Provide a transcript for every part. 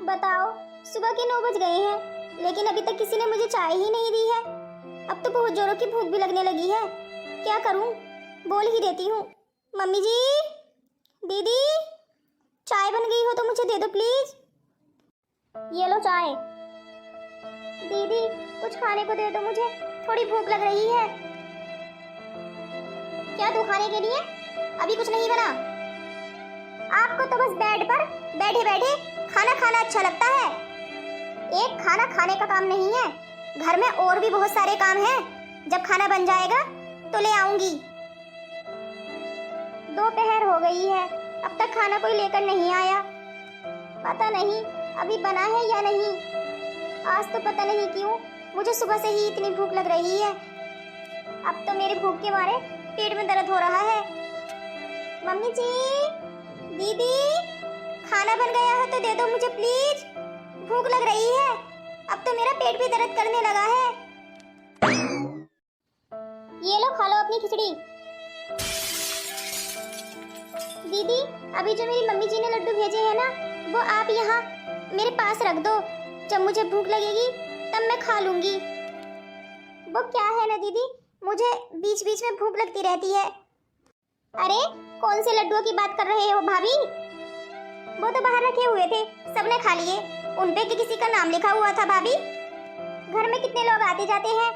बताओ, सुबह के 9 बज गए हैं, लेकिन अभी तक किसी ने मुझे चाय ही नहीं दी है। अब तो बहुत जोरों की भूख भी लगने लगी है। क्या करूं? बोल ही देती हूँ। मम्मी जी, दीदी, चाय बन गई हो तो मुझे दे दो प्लीज। ये लो चाय। दीदी, कुछ खाने को दे दो, मुझे थोड़ी भूख लग रही है। क्या तू खाने के लिए? अभी कुछ नहीं बना। आपको तो बस बेड पर बैठे बैठे खाना खाना अच्छा लगता है। एक खाना खाने का काम नहीं है, घर में और भी बहुत सारे काम हैं। जब खाना बन जाएगा तो ले आऊंगी। दोपहर हो गई है, अब तक खाना कोई लेकर नहीं आया। पता नहीं अभी बना है या नहीं। आज तो पता नहीं क्यों मुझे सुबह से ही इतनी भूख लग रही है। अब तो मेरी भूख के मारे पेट में दर्द हो रहा है। मम्मी जी, दीदी, खाना बन गया है तो दे दो मुझे प्लीज। भूख लग रही है, अब तो मेरा पेट भी दर्द करने लगा है। ये लो, खा लो अपनी खिचड़ी। दीदी, अभी जो मेरी मम्मी जी ने लड्डू भेजे हैं ना, वो आप यहाँ मेरे पास रख दो। जब मुझे भूख लगेगी तब मैं खा लूंगी। वो क्या है ना दीदी, मुझे बीच बीच में भूख लगती रहती है। अरे, कौन से लड्डुओं की बात कर रहे हो भाभी? वो तो बाहर रखे हुए थे, सबने खा लिए। उन पे किसी का नाम लिखा हुआ था भाभी। घर में कितने लोग आते जाते हैं,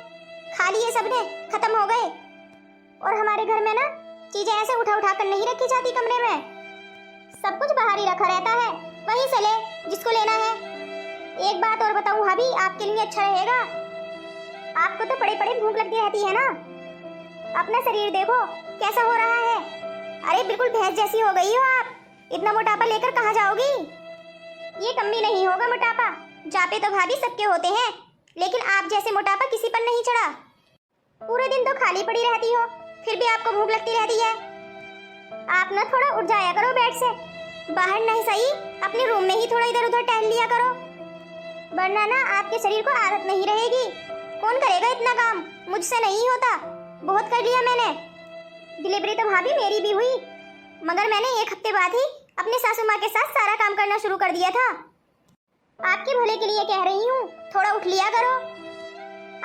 खा लिए सबने, खत्म हो गए। और हमारे घर में ना चीजें ऐसे उठा उठा कर नहीं रखी जाती कमरे में। सब कुछ बाहर ही रखा रहता है, वहीं से ले जिसको लेना है। एक बात और बताऊं भाभी, आपके लिए अच्छा रहेगा। आपको तो बड़ी बड़ी भूख लगती रहती है ना। अपना शरीर देखो कैसा हो रहा है। अरे बिल्कुल भैंस जैसी हो गई हो आप। इतना मोटापा लेकर कहाँ जाओगी? ये कम भी नहीं होगा मोटापा। जापे तो भाभी सबके होते हैं, लेकिन आप जैसे मोटापा किसी पर नहीं चढ़ा। पूरे दिन तो खाली पड़ी रहती हो, फिर भी आपको भूख लगती रहती है। आप ना थोड़ा उठ जाया करो बेड से, बाहर नहीं सही अपने रूम में ही थोड़ा इधर उधर टहल लिया करो, वरना ना आपके शरीर को आदत नहीं रहेगी। कौन करेगा इतना काम? मुझसे नहीं होता, बहुत कर लिया मैंने। डिलीवरी तो भाभी मेरी भी हुई, मगर मैंने 1 हफ्ते बाद ही अपने सासू माँ के साथ सारा काम करना शुरू कर दिया था। आपके भले के लिए कह रही हूँ, थोड़ा उठ लिया करो।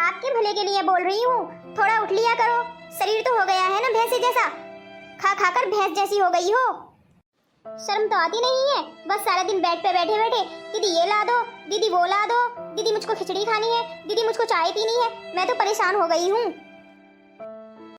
आपके भले के लिए बोल रही हूँ, थोड़ा उठ लिया करो। शरीर तो हो गया है ना भैंस जैसा, खा खा कर भैंस जैसी हो गई हो। शर्म तो आती नहीं है, बस सारा दिन बेड पे बैठे बैठे दीदी ये ला दो, दीदी वो ला दो, दीदी मुझको खिचड़ी खानी है, दीदी मुझको चाय पीनी है। मैं तो परेशान हो गई हूँ।